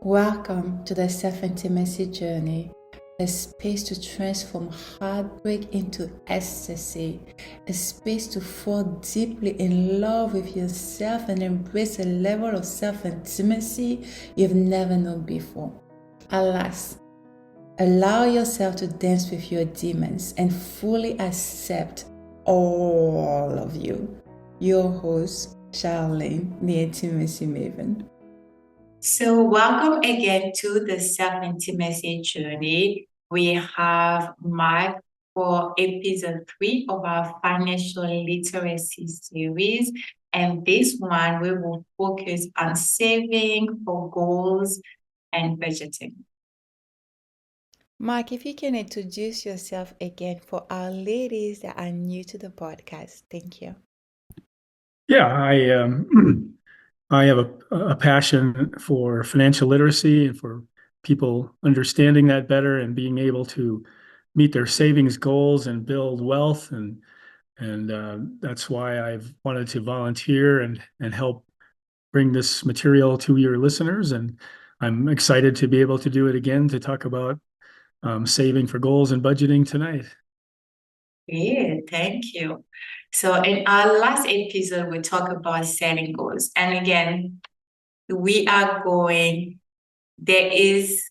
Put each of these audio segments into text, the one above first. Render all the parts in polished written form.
Welcome to the self-intimacy journey, a space to transform heartbreak into ecstasy, a space to fall deeply in love with yourself and embrace a level of self-intimacy you've never known before. Alas, allow yourself to dance with your demons and fully accept all of you. Your host, Charlene, the Intimacy Maven. So, welcome again to the self-intimacy journey. We have Mark for episode 3 of our financial literacy series. And this one, we will focus on saving for goals and budgeting. Mark, if you can introduce yourself again for our ladies that are new to the podcast. Thank you. Yeah, I have a passion for financial literacy and for people understanding that better and being able to meet their savings goals and build wealth. And that's why I've wanted to volunteer and help bring this material to your listeners. And I'm excited to be able to do it again to talk about saving for goals and budgeting tonight. Yeah, thank you. So in our last episode, we talked about setting goals. And again, there is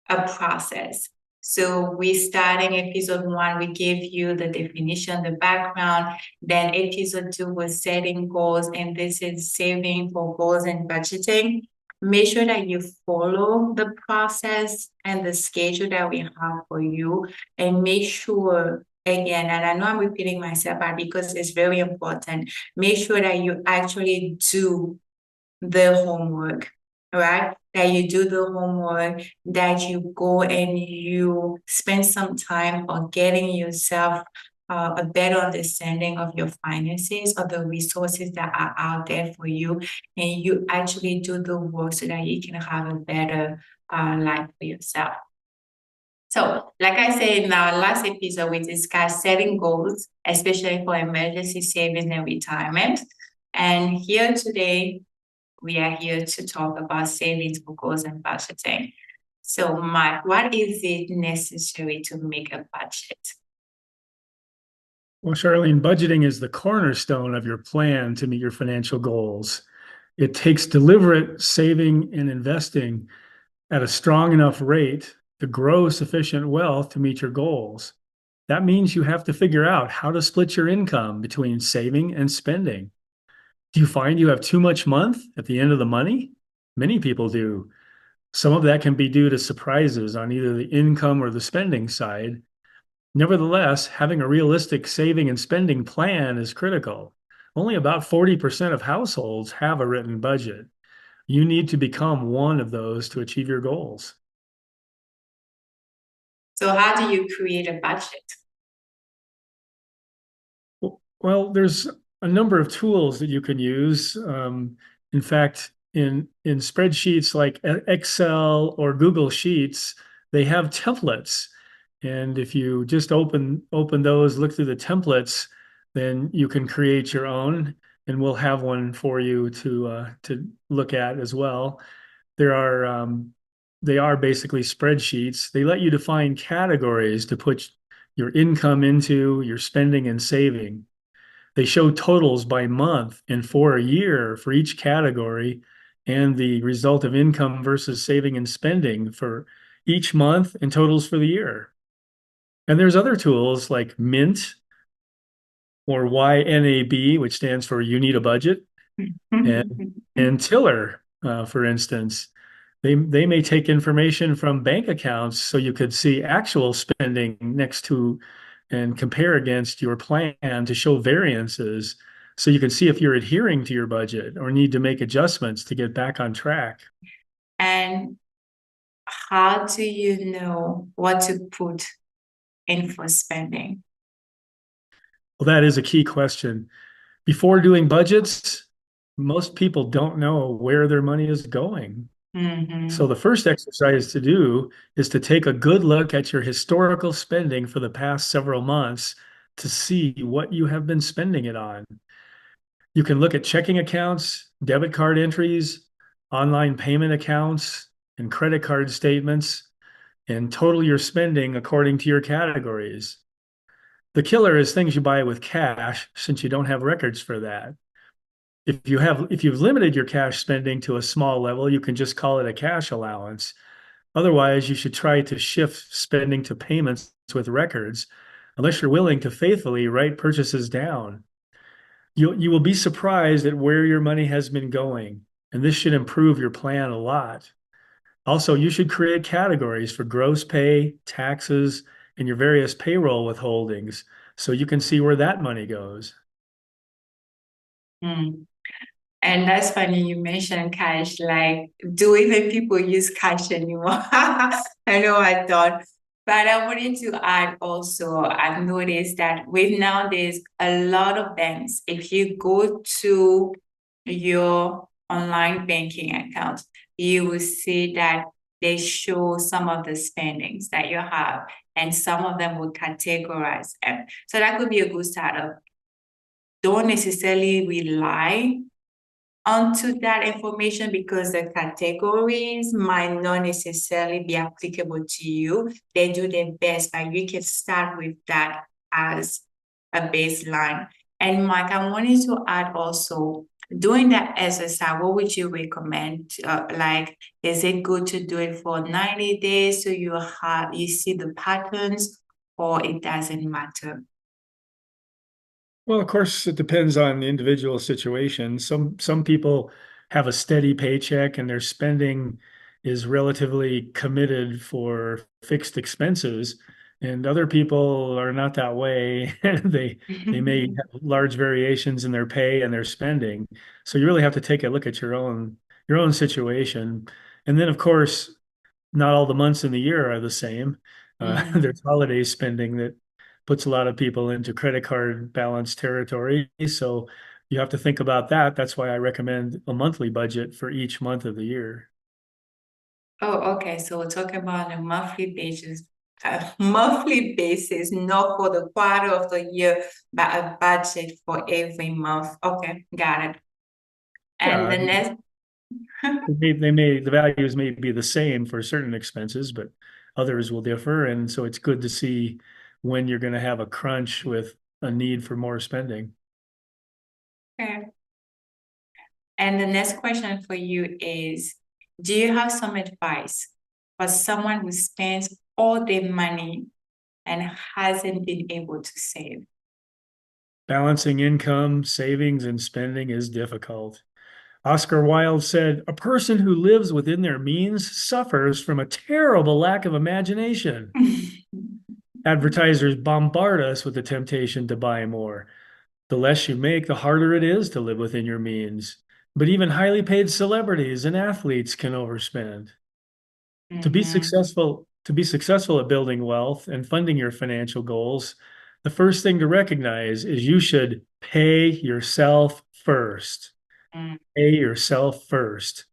a process. So we started in episode 1, we gave you the definition, the background. Then episode 2 was setting goals, and this is saving for goals and budgeting. Make sure that you follow the process and the schedule that we have for you, and make sure, again, and I know I'm repeating myself, but because it's very important, make sure that you actually do the homework, right? That you do the homework, that you go and you spend some time on getting yourself a better understanding of your finances, of the resources that are out there for you, and you actually do the work so that you can have a better life for yourself. So, like I said in our last episode, we discussed setting goals, especially for emergency savings and retirement. And here today, we are here to talk about savings for goals and budgeting. So, Mark, what is it necessary to make a budget? Well, Charlene, budgeting is the cornerstone of your plan to meet your financial goals. It takes deliberate saving and investing at a strong enough rate to grow sufficient wealth to meet your goals. That means you have to figure out how to split your income between saving and spending. Do you find you have too much month at the end of the money? Many people do. Some of that can be due to surprises on either the income or the spending side. Nevertheless, having a realistic saving and spending plan is critical. Only about 40% of households have a written budget. You need to become one of those to achieve your goals. So, how do you create a budget? Well, there's a number of tools that you can use. In fact, in spreadsheets like Excel or Google Sheets, they have templates. And if you just open those, look through the templates, then you can create your own, and we'll have one for you to look at as well. They are basically spreadsheets. They let you define categories to put your income into, your spending and saving. They show totals by month and for a year for each category, and the result of income versus saving and spending for each month and totals for the year. And there's other tools like Mint or YNAB, which stands for You Need a Budget, and Tiller, for instance. They may take information from bank accounts so you could see actual spending next to and compare against your plan to show variances so you can see if you're adhering to your budget or need to make adjustments to get back on track. And how do you know what to put in for spending? Well, that is a key question. Before doing budgets, most people don't know where their money is going. So the first exercise to do is to take a good look at your historical spending for the past several months to see what you have been spending it on. You can look at checking accounts, debit card entries, online payment accounts, and credit card statements, and total your spending according to your categories. The killer is things you buy with cash, since you don't have records for that. If you've limited your cash spending to a small level, you can just call it a cash allowance. Otherwise, you should try to shift spending to payments with records, unless you're willing to faithfully write purchases down. You will be surprised at where your money has been going, and this should improve your plan a lot. Also, you should create categories for gross pay, taxes, and your various payroll withholdings so you can see where that money goes. Mm. And that's funny you mentioned cash. Like, do even people use cash anymore? I know I don't. But I wanted to add also, I've noticed that with nowadays a lot of banks, if you go to your online banking account, you will see that they show some of the spendings that you have, and some of them will categorize them. So that could be a good startup. Don't necessarily rely onto that information because the categories might not necessarily be applicable to you. They do their best, but you can start with that as a baseline. And Mike, I wanted to add also, doing that exercise, what would you recommend? Like, is it good to do it for 90 days so you see the patterns, or it doesn't matter? Well, of course, it depends on the individual situation. Some people have a steady paycheck and their spending is relatively committed for fixed expenses, and other people are not that way. They may have large variations in their pay and their spending. So you really have to take a look at your own situation. And then, of course, not all the months in the year are the same. Mhm. There's holiday spending that puts a lot of people into credit card balance territory. So you have to think about that. That's why I recommend a monthly budget for each month of the year. Oh, okay. So we're talking about monthly basis, not for the quarter of the year, but a budget for every month. Okay, got it. And Yeah, the next, the values may be the same for certain expenses, but others will differ. And so it's good to see when you're going to have a crunch with a need for more spending. okay. And the next question for you is, do you have some advice for someone who spends all their money and hasn't been able to save? Balancing income, savings, and spending is difficult. Oscar Wilde said, "A person who lives within their means suffers from a terrible lack of imagination." Advertisers bombard us with the temptation to buy more. The less you make, the harder it is to live within your means. But even highly paid celebrities and athletes can overspend. Mhm. To be successful at building wealth and funding your financial goals, the first thing to recognize is you should pay yourself first. Mm. Pay yourself first.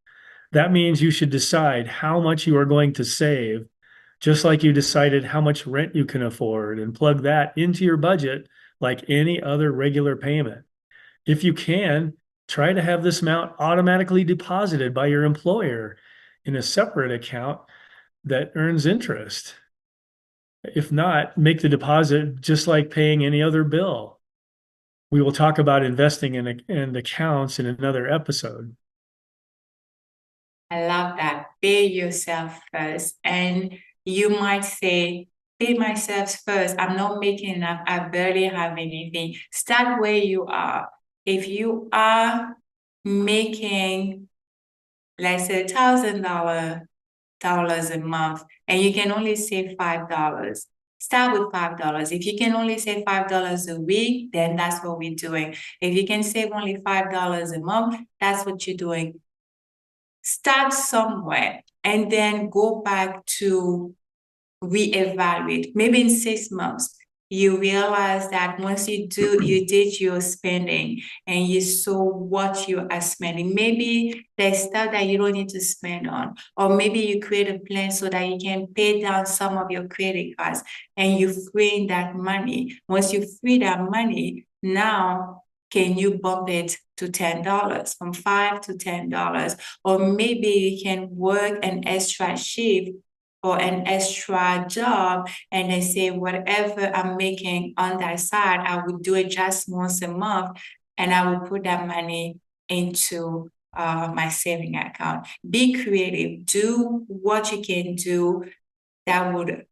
That means you should decide how much you are going to save, just like you decided how much rent you can afford, and plug that into your budget like any other regular payment. If you can, try to have this amount automatically deposited by your employer in a separate account that earns interest. If not, make the deposit just like paying any other bill. We will talk about investing in accounts in another episode. I love that. Pay yourself first. And you might say, pay myself first. I'm not making enough. I barely have anything. Start where you are. If you are making, let's say, $1,000 a month, and you can only save $5. Start with $5. If you can only save $5 a week, then that's what we're doing. If you can save only $5 a month, that's what you're doing. Start somewhere and then go back to reevaluate. Maybe in 6 months, you realize that once you did your spending and you saw what you are spending. Maybe there's stuff that you don't need to spend on, or maybe you create a plan so that you can pay down some of your credit cards and you free that money. Once you free that money, now can you bump it to $10, from $5 to $10? Or maybe you can work an extra shift or an extra job and then say, whatever I'm making on that side, I will do it just once a month and I will put that money into my saving account. Be creative. Do what you can do that would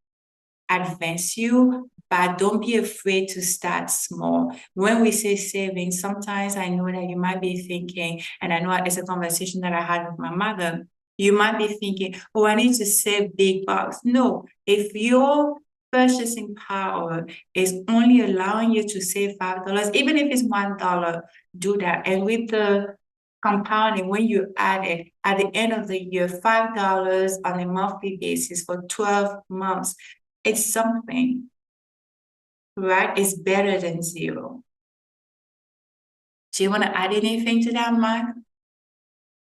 advance you, but don't be afraid to start small. When we say saving, sometimes I know that you might be thinking, and I know it's a conversation that I had with my mother, you might be thinking, oh, I need to save big bucks. No, if your purchasing power is only allowing you to save $5, even if it's $1, do that. And with the compounding, when you add it at the end of the year, $5 on a monthly basis for 12 months, it's something, right? It's better than zero. Do you want to add anything to that, Mark?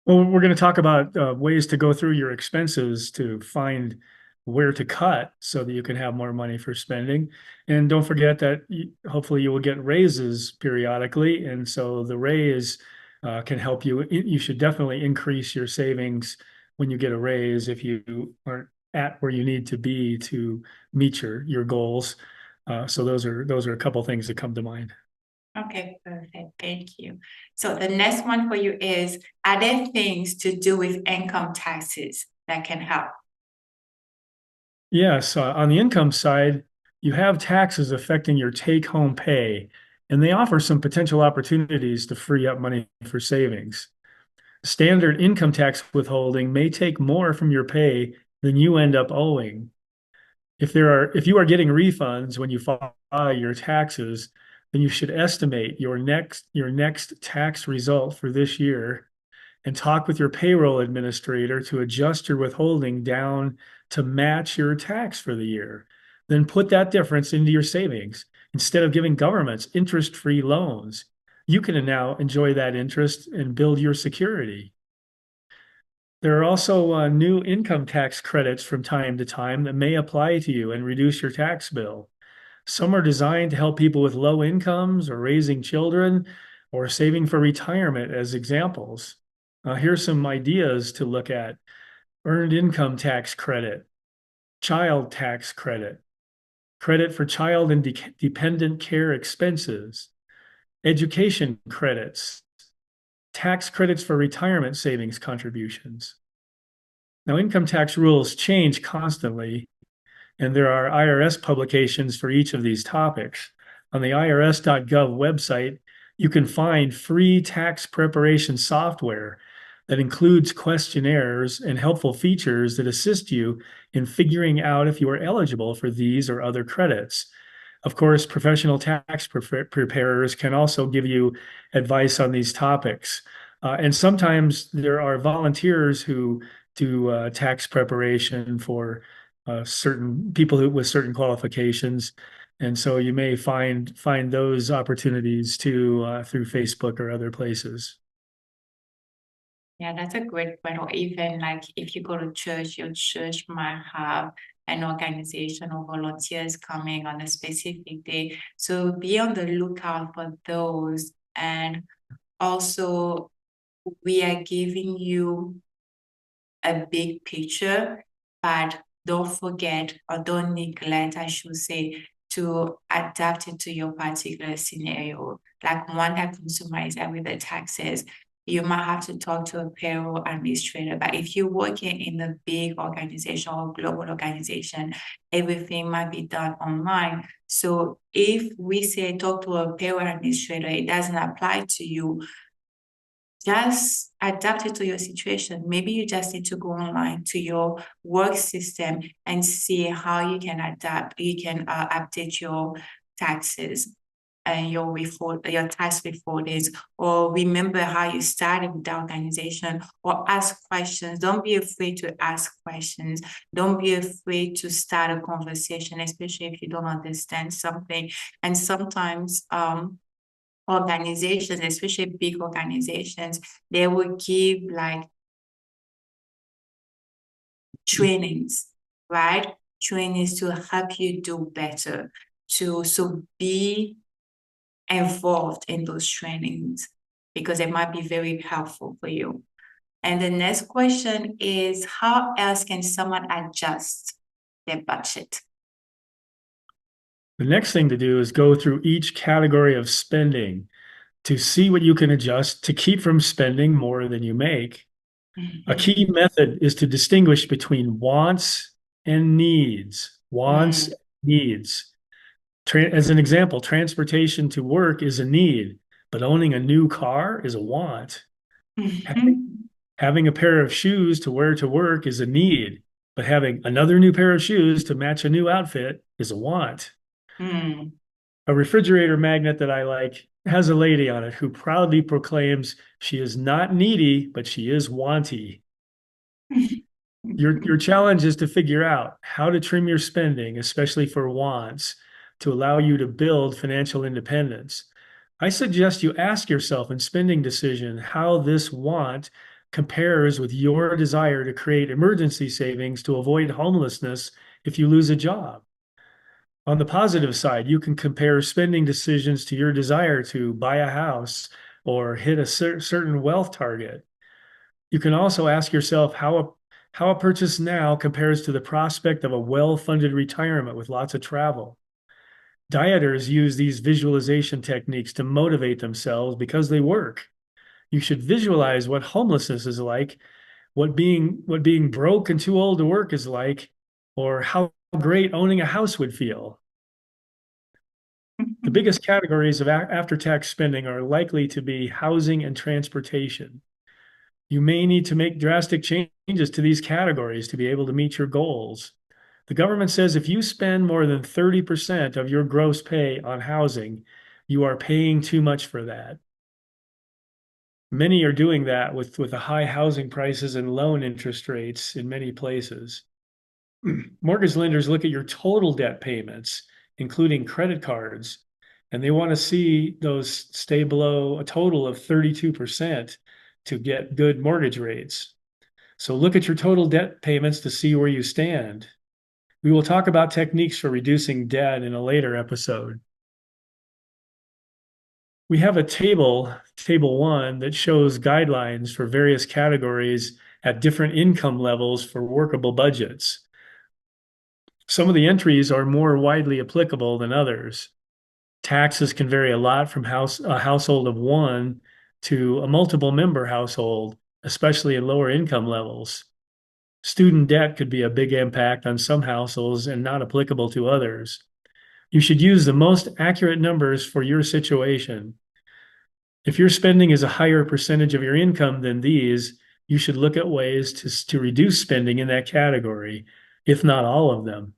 Well, we're going to talk about ways to go through your expenses to find where to cut so that you can have more money for spending. And don't forget that hopefully you will get raises periodically. And so the raise can help you. You should definitely increase your savings when you get a raise if you aren't at where you need to be to meet your goals. So those are a couple things that come to mind. Okay, perfect. Thank you. So the next one for you is, are there things to do with income taxes that can help? Yes, on the income side, you have taxes affecting your take-home pay, and they offer some potential opportunities to free up money for savings. Standard income tax withholding may take more from your pay than you end up owing. If you are getting refunds when you file your taxes, then you should estimate your next tax result for this year and talk with your payroll administrator to adjust your withholding down to match your tax for the year. Then put that difference into your savings. Instead of giving governments interest-free loans, you can now enjoy that interest and build your security. There are also new income tax credits from time to time that may apply to you and reduce your tax bill. Some are designed to help people with low incomes or raising children or saving for retirement as examples. Here's some ideas to look at: earned income tax credit, child tax credit, credit for child and dependent care expenses, education credits, tax credits for retirement savings contributions. Now, income tax rules change constantly, and there are IRS publications for each of these topics. On the irs.gov website, you can find free tax preparation software that includes questionnaires and helpful features that assist you in figuring out if you are eligible for these or other credits. Of course, professional tax preparers can also give you advice on these topics. And sometimes there are volunteers who do tax preparation for certain people with certain qualifications. And so you may find those opportunities too through Facebook or other places. Yeah, that's a great point. Or even like if you go to church, your church might have an organization or volunteers coming on a specific day. So be on the lookout for those. And also, we are giving you a big picture, but don't forget or don't neglect, I should say, to adapt it to your particular scenario. Like one that comes to mind is that with the taxes, you might have to talk to a payroll administrator. But if you're working in a big organization or global organization, everything might be done online. So if we say talk to a payroll administrator, it doesn't apply to you, just adapt it to your situation. Maybe you just need to go online to your work system and see how you can adapt. You can update your taxes and your tax withholdings, or remember how you started with the organization, or ask questions. Don't be afraid to ask questions. Don't be afraid to start a conversation, especially if you don't understand something. And sometimes organizations, especially big organizations, they will give like trainings, right? Trainings to help you do better. So be involved in those trainings because it might be very helpful for you. And the next question is, how else can someone adjust their budget? The next thing to do is go through each category of spending to see what you can adjust to keep from spending more than you make. A key method is to distinguish between wants and needs. Wants, needs. As an example, transportation to work is a need, but owning a new car is a want. Having a pair of shoes to wear to work is a need, but having another new pair of shoes to match a new outfit is a want. A refrigerator magnet that I like has a lady on it who proudly proclaims she is not needy, but she is wanty. Your challenge is to figure out how to trim your spending, especially for wants, to allow you to build financial independence. I suggest you ask yourself in spending decision how this want compares with your desire to create emergency savings to avoid homelessness if you lose a job. On the positive side, you can compare spending decisions to your desire to buy a house or hit a certain wealth target. You can also ask yourself how a purchase now compares to the prospect of a well-funded retirement with lots of travel. Dieters use these visualization techniques to motivate themselves because they work. You should visualize what homelessness is like, what being broke and too old to work is like, or how great owning a house would feel. The biggest categories of after-tax spending are likely to be housing and transportation. You may need to make drastic changes to these categories to be able to meet your goals. The government says if you spend more than 30% of your gross pay on housing, you are paying too much for that. Many are doing that with the high housing prices and loan interest rates in many places. Mortgage lenders look at your total debt payments, including credit cards, and they want to see those stay below a total of 32% to get good mortgage rates. So look at your total debt payments to see where you stand. We will talk about techniques for reducing debt in a later episode. We have a table 1, that shows guidelines for various categories at different income levels for workable budgets. Some of the entries are more widely applicable than others. Taxes can vary a lot from a household of one to a multiple member household, especially at lower income levels. Student debt could be a big impact on some households and not applicable to others. You should use the most accurate numbers for your situation. If your spending is a higher percentage of your income than these, you should look at ways to reduce spending in that category, if not all of them.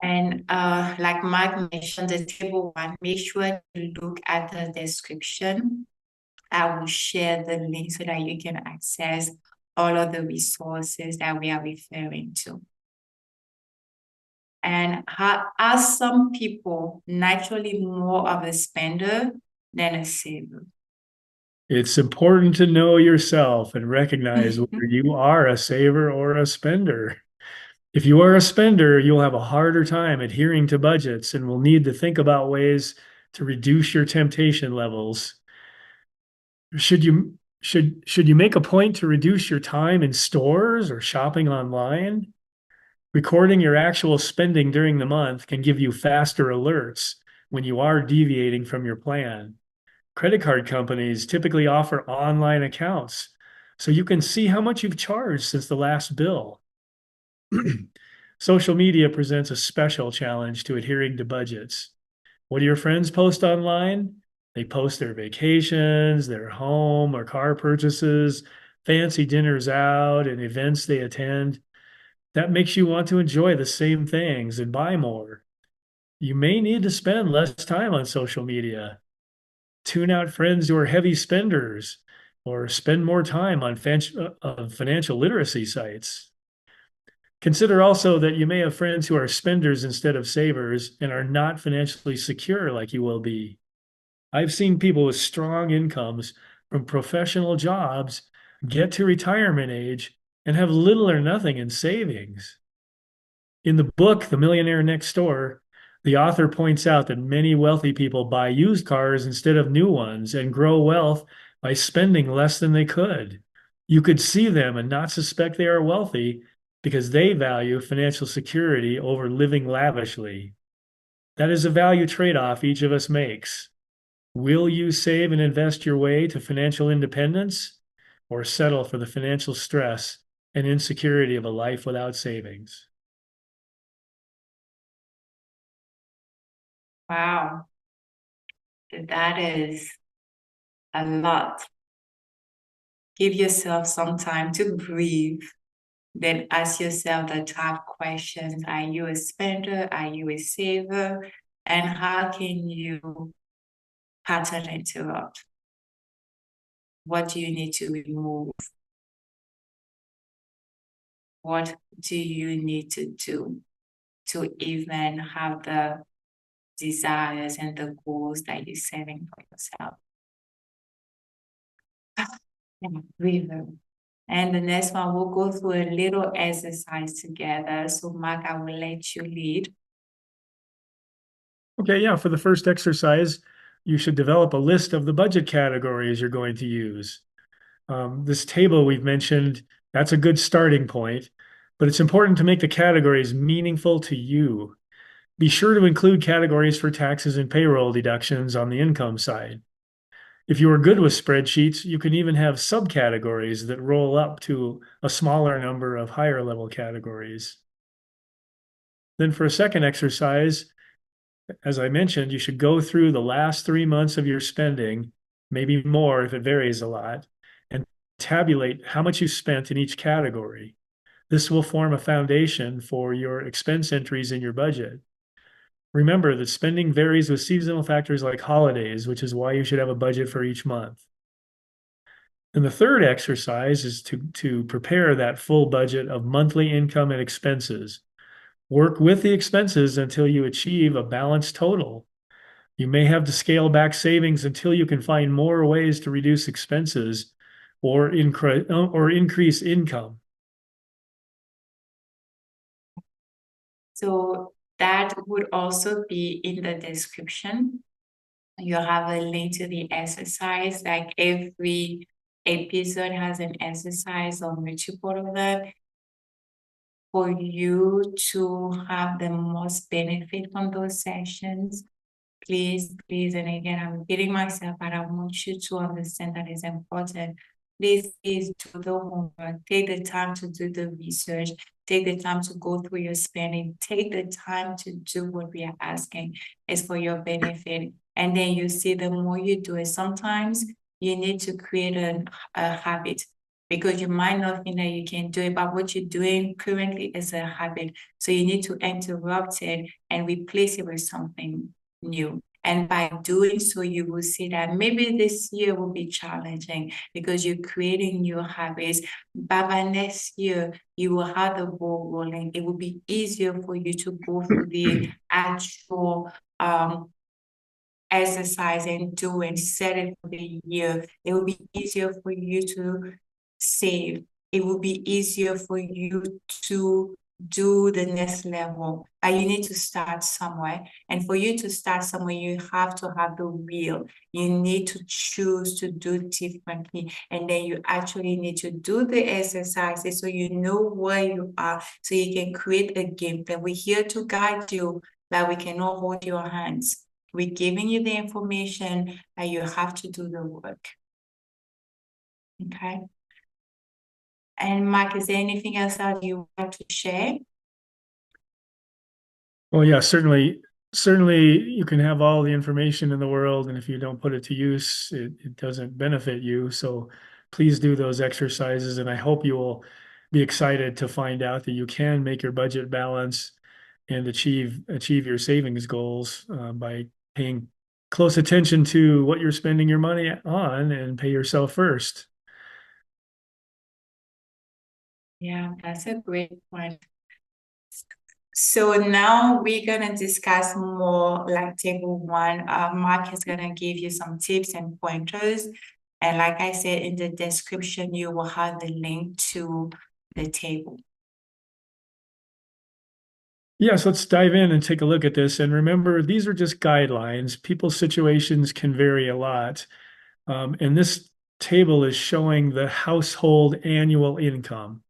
And like Mark mentioned, the table 1, make sure to look at the description. I will share the link so that you can access all of the resources that we are referring to. And are some people naturally more of a spender than a saver? It's important to know yourself and recognize whether you are a saver or a spender. If you are a spender, you'll have a harder time adhering to budgets and will need to think about ways to reduce your temptation levels. Should you make a point to reduce your time in stores or shopping online? Recording your actual spending during the month can give you faster alerts when you are deviating from your plan. Credit card companies typically offer online accounts, so you can see how much you've charged since the last bill. Social media presents a special challenge to adhering to budgets. What do your friends post online? They post their vacations, their home or car purchases, fancy dinners out, and events they attend. That makes you want to enjoy the same things and buy more. You may need to spend less time on social media. Tune out friends who are heavy spenders, or spend more time on financial literacy sites. Consider also that you may have friends who are spenders instead of savers and are not financially secure like you will be. I've seen people with strong incomes from professional jobs get to retirement age and have little or nothing in savings. In the book, The Millionaire Next Door, The author points out that many wealthy people buy used cars instead of new ones and grow wealth by spending less than they could. You could see them and not suspect they are wealthy because they value financial security over living lavishly. That is a value trade-off each of us makes. Will you save and invest your way to financial independence or settle for the financial stress and insecurity of a life without savings? Wow, that is a lot. Give yourself some time to breathe. Then ask yourself the top questions. Are you a spender? Are you a saver? And how can you pattern interrupt? What do you need to remove? What do you need to do to even have the desires and the goals that you're setting for yourself? Breathe. And the next one, we'll go through a little exercise together. So, Mark, I will let you lead. Okay, yeah, for the first exercise, you should develop a list of the budget categories you're going to use. This table we've mentioned, that's a good starting point, but it's important to make the categories meaningful to you. Be sure to include categories for taxes and payroll deductions on the income side. If you are good with spreadsheets, you can even have subcategories that roll up to a smaller number of higher level categories. Then for a second exercise, as I mentioned, you should go through the last 3 months of your spending, maybe more if it varies a lot, and tabulate how much you spent in each category. This will form a foundation for your expense entries in your budget. Remember that spending varies with seasonal factors like holidays, which is why you should have a budget for each month. And the third exercise is to prepare that full budget of monthly income and expenses. Work with the expenses until you achieve a balanced total. You may have to scale back savings until you can find more ways to reduce expenses or increase income. So, that would also be in the description. You have a link to the exercise. Like every episode has an exercise or multiple of them for you to have the most benefit from those sessions. Please, and again, I'm repeating myself, but I want you to understand that it's important. Please do the homework. Take the time to do the research. Take the time to go through your spending. Take the time to do what we are asking. It's for your benefit. And then you see the more you do it, sometimes you need to create a habit because you might not think that you can do it, but what you're doing currently is a habit. So you need to interrupt it and replace it with something new. And by doing so, you will see that maybe this year will be challenging because you're creating new habits. But by next year, you will have the ball rolling. It will be easier for you to go through the actual exercise and do and set it for the year. It will be easier for you to save. It will be easier for you to do the next level. But you need to start somewhere. And for you to start somewhere, you have to have the will. You need to choose to do differently. And then you actually need to do the exercises so you know where you are, so you can create a game plan. We're here to guide you, that we cannot hold your hands. We're giving you the information, and you have to do the work. Okay. And Mark, is there anything else that you want to share? Well, yeah, certainly you can have all the information in the world, and if you don't put it to use, it doesn't benefit you. So please do those exercises, and I hope you will be excited to find out that you can make your budget balance and achieve your savings goals by paying close attention to what you're spending your money on and pay yourself first. Yeah, that's a great point. So now we're gonna discuss more like table one. Mark is gonna give you some tips and pointers. And like I said, in the description, you will have the link to the table. Yes, let's dive in and take a look at this. And remember, these are just guidelines. People's situations can vary a lot. And this table is showing the household annual income,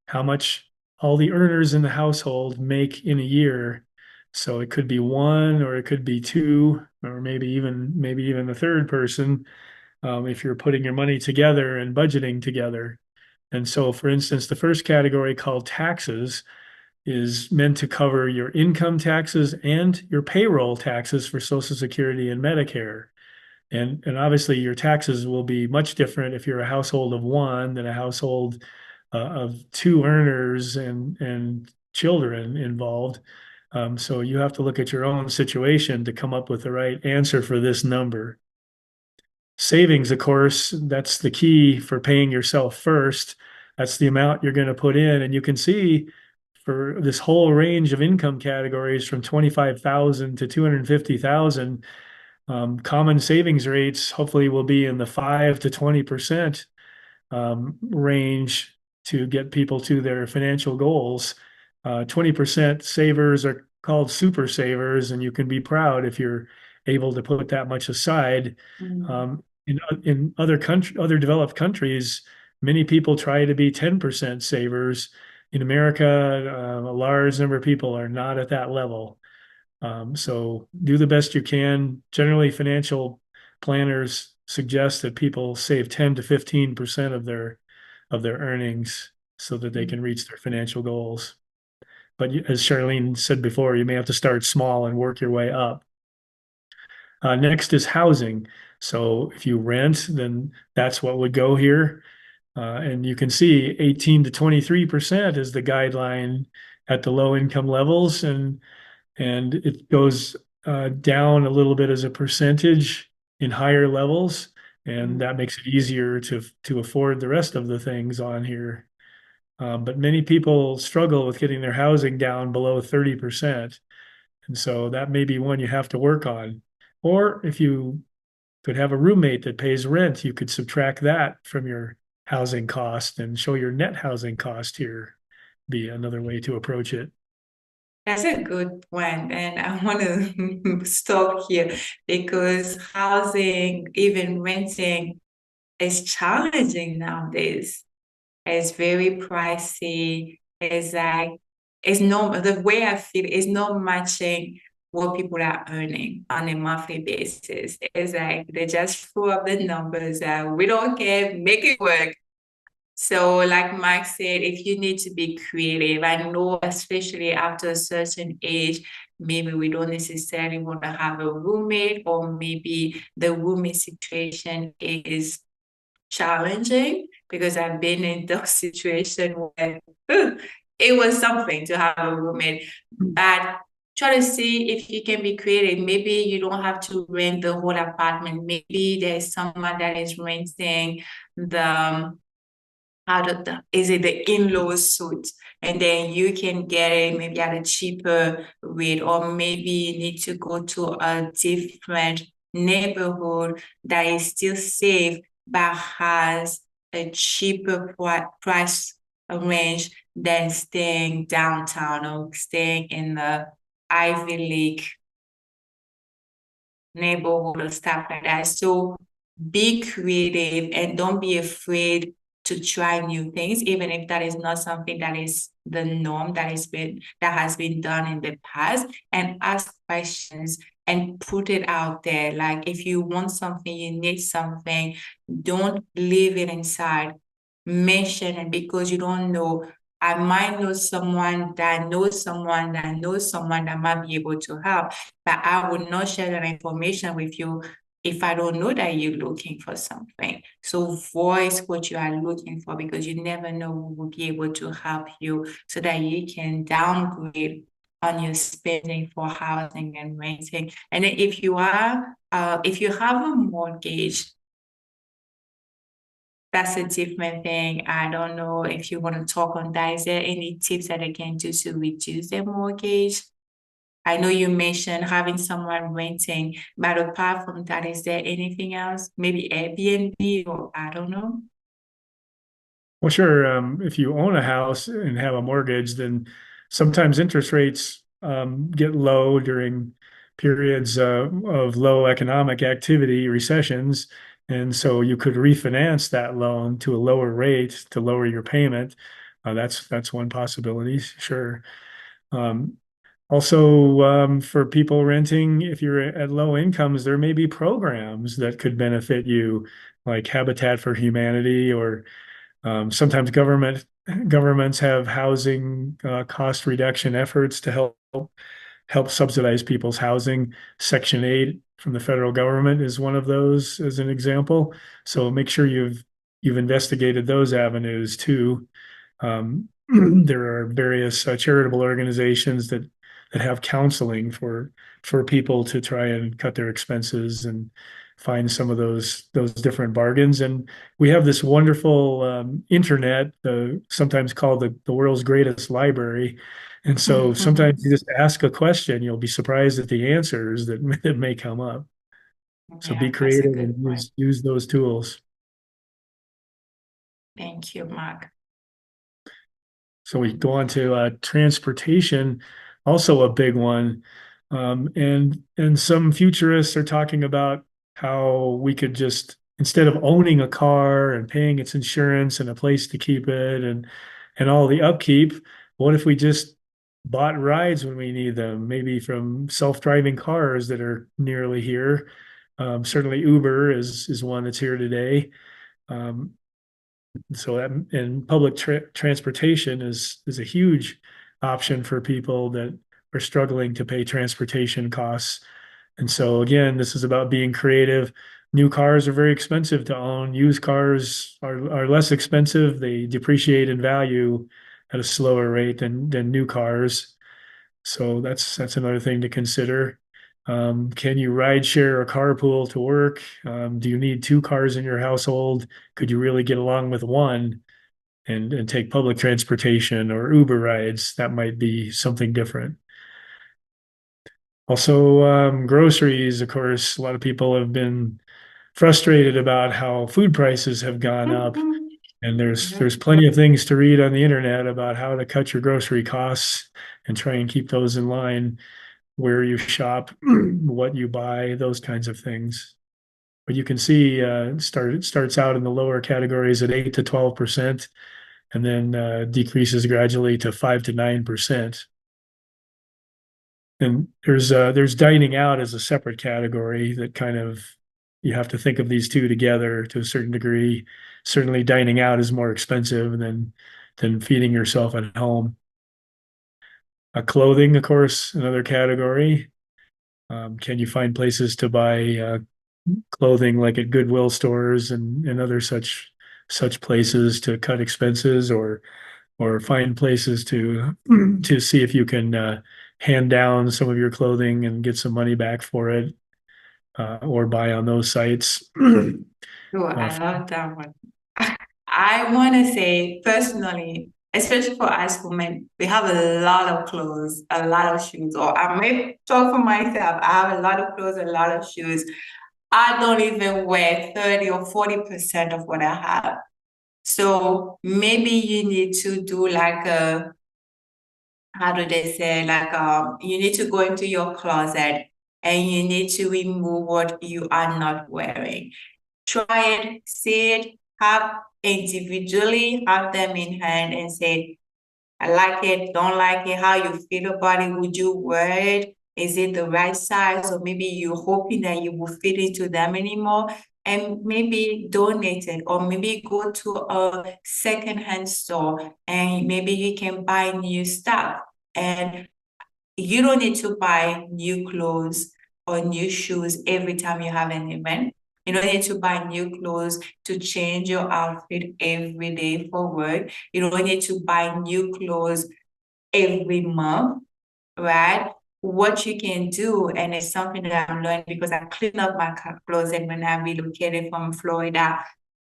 how much all the earners in the household make in a year. So it could be one, or it could be two, or maybe even the third person, if you're putting your money together and budgeting together. And so, for instance, the first category, called taxes, is meant to cover your income taxes and your payroll taxes for Social Security and Medicare. And obviously your taxes will be much different if you're a household of one than a household of two earners and children involved. So you have to look at your own situation to come up with the right answer for this number. Savings, of course, that's the key for paying yourself first. That's the amount you're going to put in. And you can see for this whole range of income categories from 25,000 to 250,000, common savings rates hopefully will be in the 5 to 20% range to get people to their financial goals. 20% savers are called super savers, and you can be proud if you're able to put that much aside. In other developed countries, many people try to be 10% savers. In America, a large number of people are not at that level. So do the best you can. Generally, financial planners suggest that people save 10 to 15% of their earnings so that they can reach their financial goals. But as Charlene said before, you may have to start small and work your way up. Next is housing. So if you rent, then that's what would go here. And you can see 18 to 23% is the guideline at the low income levels, and it goes down a little bit as a percentage in higher levels, and that makes it easier to afford the rest of the things on here. But many people struggle with getting their housing down below 30%. And so that may be one you have to work on. Or if you could have a roommate that pays rent, you could subtract that from your housing cost and show your net housing cost here. Be another way to approach it. That's a good point. And I want to stop here because housing, even renting, is challenging nowadays. It's very pricey. It's like, it's no, the way I feel is not matching what people are earning on a monthly basis. It's like they just throw up the numbers that we don't care, make it work. So, like Mike said, if you need to be creative, I know, especially after a certain age, maybe we don't necessarily want to have a roommate, or maybe the roommate situation is challenging, because I've been in those situations where it was something to have a roommate. But try to see if you can be creative. Maybe you don't have to rent the whole apartment. Maybe there's someone that is renting the out of the is it the in-laws suite, and then you can get it maybe at a cheaper rate, or maybe you need to go to a different neighborhood that is still safe but has a cheaper price range than staying downtown or staying in the Ivy League neighborhood or stuff like that. So be creative and don't be afraid to try new things, even if that is not something that is the norm that has been done in the past, and ask questions and put it out there. Like, if you want something, you need something, don't leave it inside. Mention it, because you don't know. I might know someone that knows someone that knows someone that might be able to help, but I would not share that information with you if I don't know that you're looking for something. So voice what you are looking for, because you never know who will be able to help you, so that you can downgrade on your spending for housing and renting. And then if you have a mortgage, that's a different thing. I don't know if you want to talk on that. Is there any tips that I can do to reduce the mortgage? I know you mentioned having someone renting, but apart from that, is there anything else? Maybe Airbnb, or I don't know. Well, sure. If you own a house and have a mortgage, then sometimes interest rates get low during periods of low economic activity, recessions. And so you could refinance that loan to a lower rate to lower your payment. That's one possibility, sure. Um, Also, for people renting, if you're at low incomes, there may be programs that could benefit you, like Habitat for Humanity, or sometimes governments have housing cost reduction efforts to help subsidize people's housing. Section 8 from the federal government is one of those, as an example. So make sure you've investigated those avenues too. There are various charitable organizations that have counseling for people to try and cut their expenses and find some of those different bargains. And we have this wonderful internet, sometimes called the world's greatest library. And so sometimes you just ask a question, you'll be surprised at the answers that may come up. So be Yeah, that's a creative good and point. use those tools. Thank you, Mark. So we go on to transportation, also a big one. And some futurists are talking about how we could just, instead of owning a car and paying its insurance and a place to keep it and all the upkeep, what if we just bought rides when we need them, maybe from self-driving cars that are nearly here. Certainly Uber is one that's here today. Um, so that and public transportation is a huge option for people that are struggling to pay transportation costs. And so again, this is about being creative. New cars are very expensive to own. Used cars are less expensive. They depreciate in value at a slower rate than new cars. So that's another thing to consider. Can you ride share or carpool to work? Do you need two cars in your household? Could you really get along with one and take public transportation or Uber rides? That might be something different. Also, groceries, of course, a lot of people have been frustrated about how food prices have gone up. And there's plenty of things to read on the internet about how to cut your grocery costs and try and keep those in line, where you shop, what you buy, those kinds of things. But you can see it starts out in the lower categories at 8 to 12%, and then decreases gradually to 5 to 9%. And there's dining out as a separate category that kind of you have to think of these two together to a certain degree. Certainly, dining out is more expensive than feeding yourself at home. Clothing, of course, another category. Can you find places to buy clothing like at Goodwill stores and other such places to cut expenses, or find places to see if you can hand down some of your clothing and get some money back for it, or buy on those sites. Oh, I love that one. I want to say personally, especially for us women, we have a lot of clothes, a lot of shoes, or I may talk for myself. I have a lot of clothes, a lot of shoes. I don't even wear 30 or 40% of what I have. So maybe you need to do like a, how do they say, like you need to go into your closet and you need to remove what you are not wearing. Try it, see it, have individually, have them in hand and say, I like it, don't like it, how you feel about it, would you wear it? Is it the right size? Or maybe you're hoping that you will fit into them anymore. And maybe donate it, or maybe go to a secondhand store and maybe you can buy new stuff. And you don't need to buy new clothes or new shoes every time you have an event. You don't need to buy new clothes to change your outfit every day for work. You don't need to buy new clothes every month, right? What you can do, and it's something that I'm learning because I clean up my closet when I relocated from Florida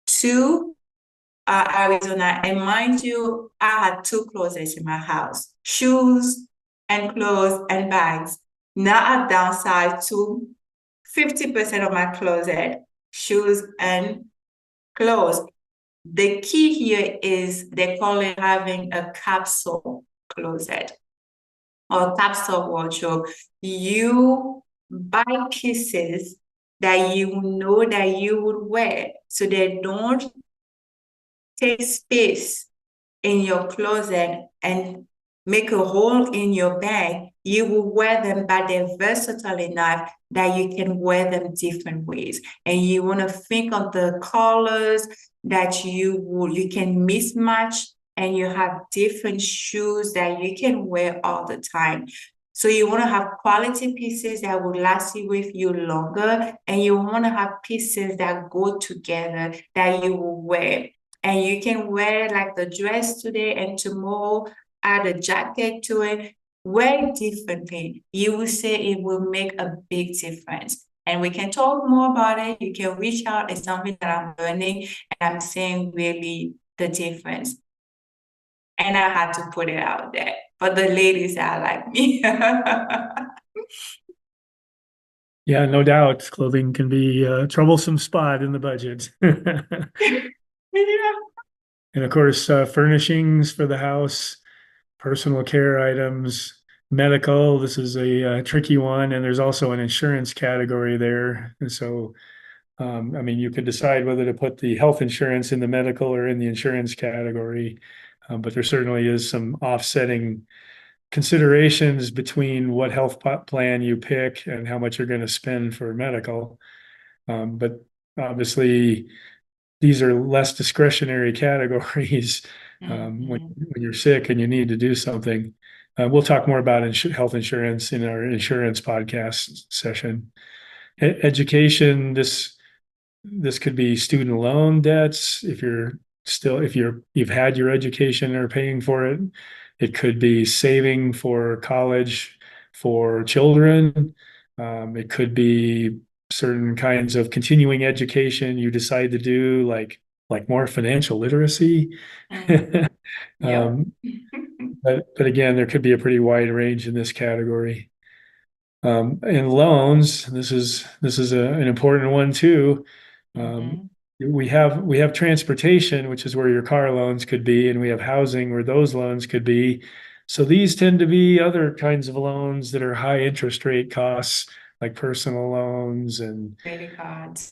to Arizona. And mind you, I had two closets in my house, shoes and clothes and bags. Now I've downsized to 50% of my closet, shoes and clothes. The key here is they call it having a capsule closet. or types of wardrobe, you buy pieces that you know that you would wear so they don't take space in your closet and make a hole in your bag. You will wear them, but they're versatile enough that you can wear them different ways. And you want to think of the colors that you can mismatch, and you have different shoes that you can wear all the time. So you want to have quality pieces that will last you with you longer, and you want to have pieces that go together that you will wear. And you can wear like the dress today and tomorrow add a jacket to it. Wear it differently. You will say it will make a big difference. And we can talk more about it. You can reach out. It's something that I'm learning and I'm seeing really the difference. And I had to put it out there for the ladies that are like me. Yeah, no doubt. Clothing can be a troublesome spot in the budget. Yeah. And of course, furnishings for the house, personal care items, medical. This is a, tricky one, and there's also an insurance category there. And so, I mean, you could decide whether to put the health insurance in the medical or in the insurance category, but there certainly is some offsetting considerations between what health plan you pick and how much you're going to spend for medical. But obviously, these are less discretionary categories when you're sick and you need to do something. We'll talk more about health insurance in our insurance podcast session. Education, this could be student loan debts if you've had your education or paying for it. It could be saving for college for children. It could be certain kinds of continuing education you decide to do, like more financial literacy. Yep. But again, there could be a pretty wide range in this category. And loans, this is an important one too. Um, we have transportation, which is where your car loans could be, and we have housing where those loans could be. So these tend to be other kinds of loans that are high interest rate costs, like personal loans, and Credit cards.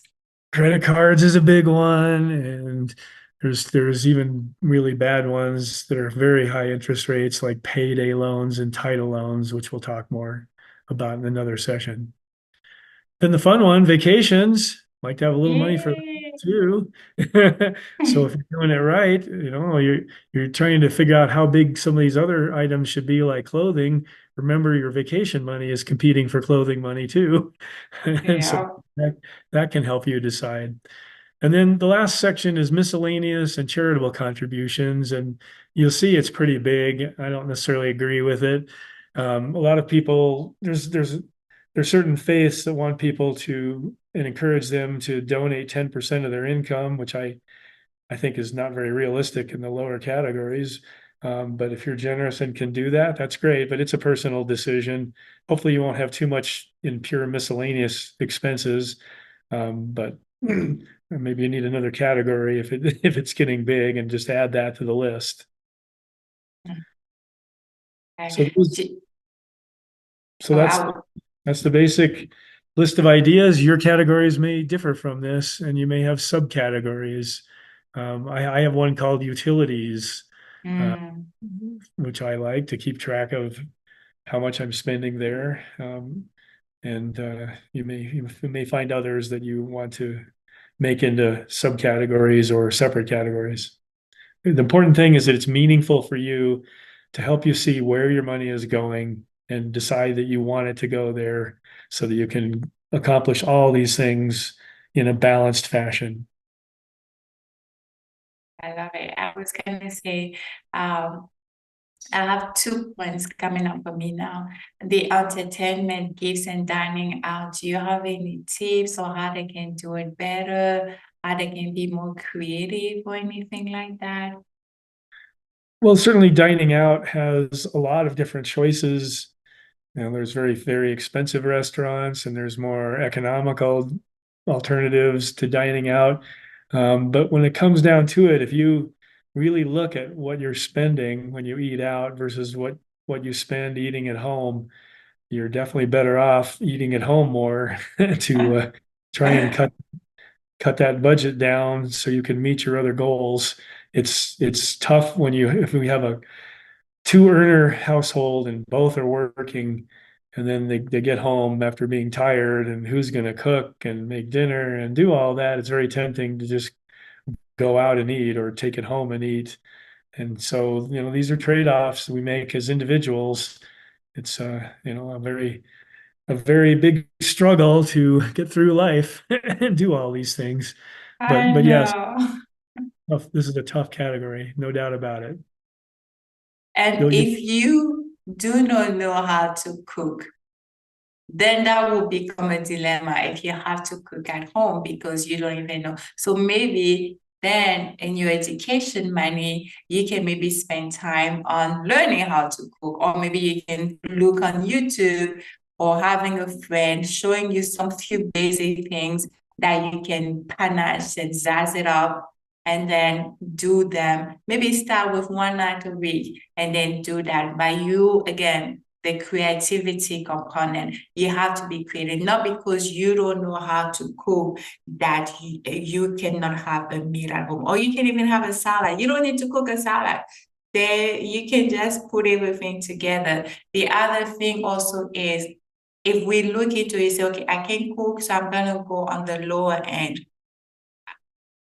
credit cards is a big one. And there's even really bad ones that are very high interest rates, like payday loans and title loans, which we'll talk more about in another session. Then the fun one, vacations. Like to have a little money for that Yay. too. So if you're doing it right, you're trying to figure out how big some of these other items should be, like clothing. Remember, your vacation money is competing for clothing money too. And so Yeah. that can help you decide. And then the last section is miscellaneous and charitable contributions. And you'll see it's pretty big. I don't necessarily agree with it. A lot of people, there's certain faiths that want people to and encourage them to donate 10% of their income, which I think is not very realistic in the lower categories. But if you're generous and can do that, that's great. But it's a personal decision. Hopefully, you won't have too much in pure miscellaneous expenses. But maybe you need another category if it's getting big, and just add that to the list. So Okay. those, so Oh, that's the basic list of ideas. Your categories may differ from this, and you may have subcategories. I have one called utilities, mm, which I like to keep track of how much I'm spending there. And you may find others that you want to make into subcategories or separate categories. The important thing is that it's meaningful for you, to help you see where your money is going and decide that you want it to go there, so that you can accomplish all these things in a balanced fashion. I love it. I was gonna say, I have 2 points coming up for me now. The entertainment, gifts, and dining out. Do you have any tips or how they can do it better? How they can be more creative or anything like that? Well, certainly dining out has a lot of different choices. There's very, very expensive restaurants, and there's more economical alternatives to dining out. But when it comes down to it, if you really look at what you're spending when you eat out versus what what you spend eating at home, you're definitely better off eating at home more to try and cut that budget down so you can meet your other goals. It's tough when you if we have a two earner household and both are working, and then they get home after being tired, and who's going to cook and make dinner and do all that. It's very tempting to just go out and eat or take it home and eat. And so, these are trade-offs we make as individuals. It's a very big struggle to get through life and do all these things. I But yes, know. this is a tough category, no doubt about it. And if you do not know how to cook, then that will become a dilemma if you have to cook at home because you don't even know. So maybe then in your education money, you can maybe spend time on learning how to cook, or maybe you can look on YouTube or having a friend showing you some few basic things that you can panache and zazz it up and then do them. Maybe start with one night a week and then do that. By you, again, the creativity component. You have to be creative, not because you don't know how to cook that you cannot have a meal at home, or you can even have a salad. You don't need to cook a salad. There, you can just put everything together. The other thing also is if we look into it, say, okay, I can cook, so I'm gonna go on the lower end.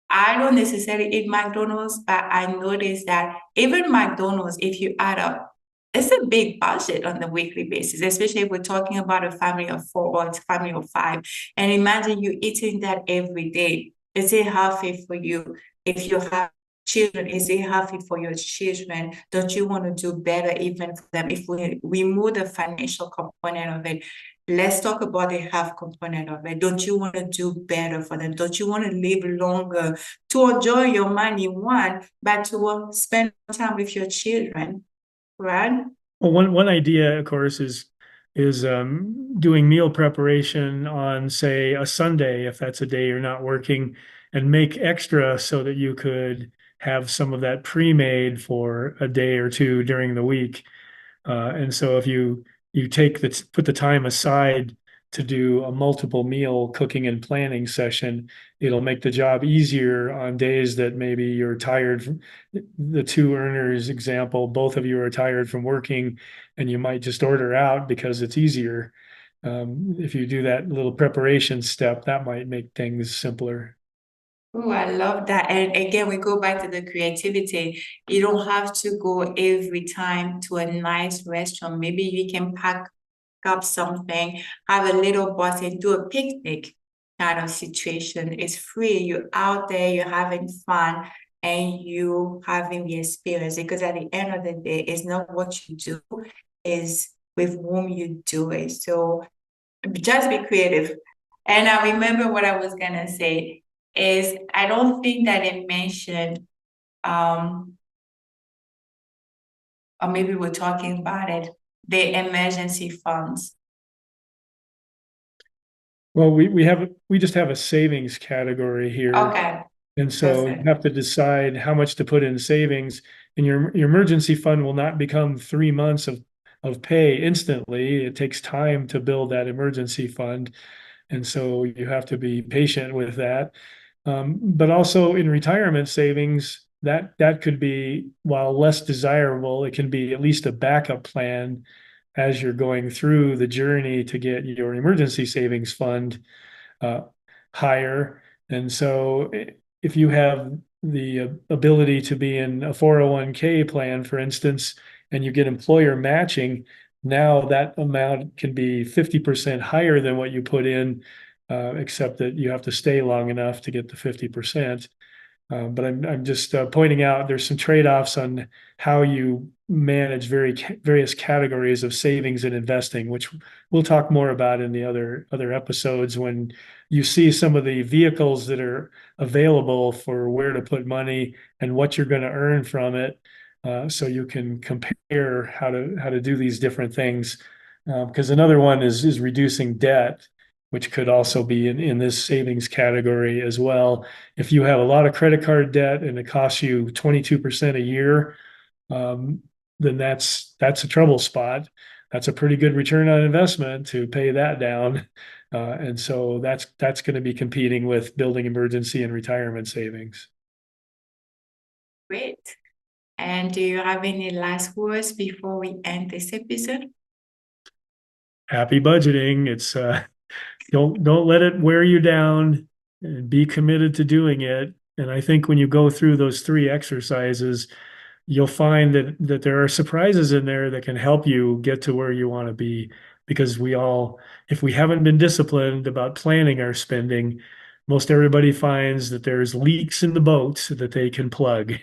I don't necessarily eat McDonald's, but I noticed that even McDonald's, if you add up, it's a big budget on the weekly basis, especially if we're talking about a family of four or a family of five. And imagine you eating that every day. Is it healthy for you? If you have children, is it healthy for your children? Don't you want to do better even for them? If we remove the financial component of it, let's talk about the health component of it. Don't you want to do better for them? Don't you want to live longer to enjoy your money, one, but to spend time with your children, right? Well, one idea, of course, is doing meal preparation on, say, a Sunday, if that's a day you're not working, and make extra so that you could have some of that pre-made for a day or two during the week. And so if you put the time aside to do a multiple meal cooking and planning session, it'll make the job easier on days that maybe you're tired. The two earners example, both of you are tired from working, and you might just order out because it's easier. If you do that little preparation step, that might make things simpler. Oh, I love that. And again, we go back to the creativity. You don't have to go every time to a nice restaurant. Maybe you can pack up something, have a little bus, do a picnic kind of situation. It's free. You're out there, you're having fun, and you having the experience. Because at the end of the day, it's not what you do, is with whom you do it. So just be creative. And I remember what I was gonna say is I don't think that it mentioned or maybe we're talking about it, the emergency funds. Well, we just have a savings category here. Okay, And so you perfect. have to decide how much to put in savings, and your emergency fund will not become 3 months of pay instantly. It takes time to build that emergency fund. And so you have to be patient with that. But also in retirement savings, that could be, while less desirable, it can be at least a backup plan as you're going through the journey to get your emergency savings fund uh, higher. And so if you have the ability to be in a 401k plan, for instance, and you get employer matching, now that amount can be 50% higher than what you put in, except that you have to stay long enough to get the 50%. But I'm just pointing out there's some trade-offs on how you manage various categories of savings and investing, which we'll talk more about in the other episodes when you see some of the vehicles that are available for where to put money and what you're going to earn from it, so you can compare how to do these different things. Because another one is reducing debt, which could also be in this savings category as well. If you have a lot of credit card debt and it costs you 22% a year, then that's a trouble spot. That's a pretty good return on investment to pay that down. And so that's going to be competing with building emergency and retirement savings. Great. And do you have any last words before we end this episode? Happy budgeting. It's don't let it wear you down, and be committed to doing it. And I think when you go through those 3 exercises, you'll find that there are surprises in there that can help you get to where you want to be. Because if we haven't been disciplined about planning our spending, most everybody finds that there's leaks in the boat that they can plug.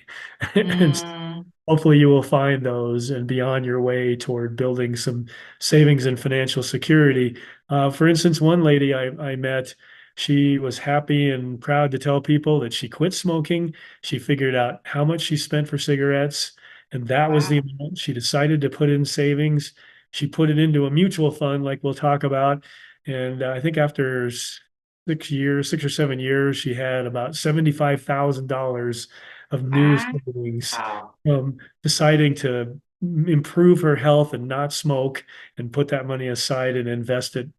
And Mm, hopefully you will find those and be on your way toward building some savings and financial security. For instance, one lady I met, she was happy and proud to tell people that she quit smoking. She figured out how much she spent for cigarettes, and that was the wow. amount she decided to put in savings. She put it into a mutual fund, like we'll talk about. And I think after 6 or 7 years, she had about $75,000 of new savings Wow. from deciding to improve her health and not smoke and put that money aside and invested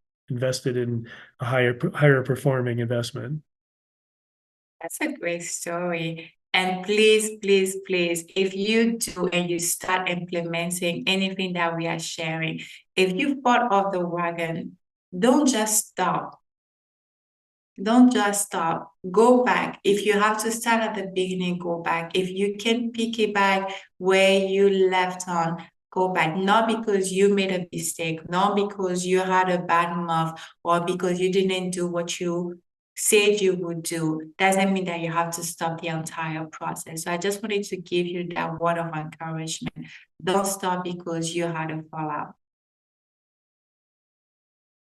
in a higher performing investment. That's a great story. And please, please, please, if you do and you start implementing anything that we are sharing, if you fall off the wagon, don't just stop. Don't just stop. Go back. If you have to start at the beginning, go back. If you can pick it back where you left on, go back. Not because you made a mistake, not because you had a bad month, or because you didn't do what you said you would do. Doesn't mean that you have to stop the entire process. So I just wanted to give you that word of encouragement. Don't stop because you had a fallout.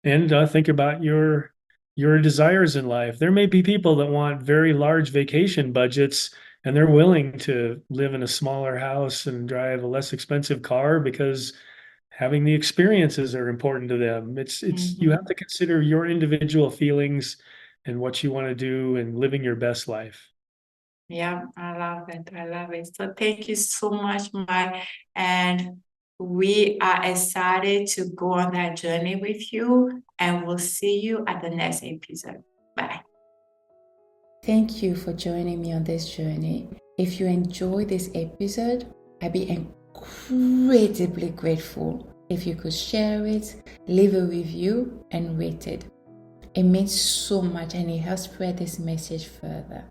And think about your desires in life. There may be people that want very large vacation budgets and they're willing to live in a smaller house and drive a less expensive car because having the experiences are important to them. It's you have Mhm. to consider your individual feelings and what you want to do and living your best life. Yeah, I love it. I love it. So thank you so much, Mike. And we are excited to go on that journey with you. And we'll see you at the next episode. Bye. Thank you for joining me on this journey. If you enjoyed this episode, I'd be incredibly grateful if you could share it, leave a review, and rate it. It means so much and it helps spread this message further.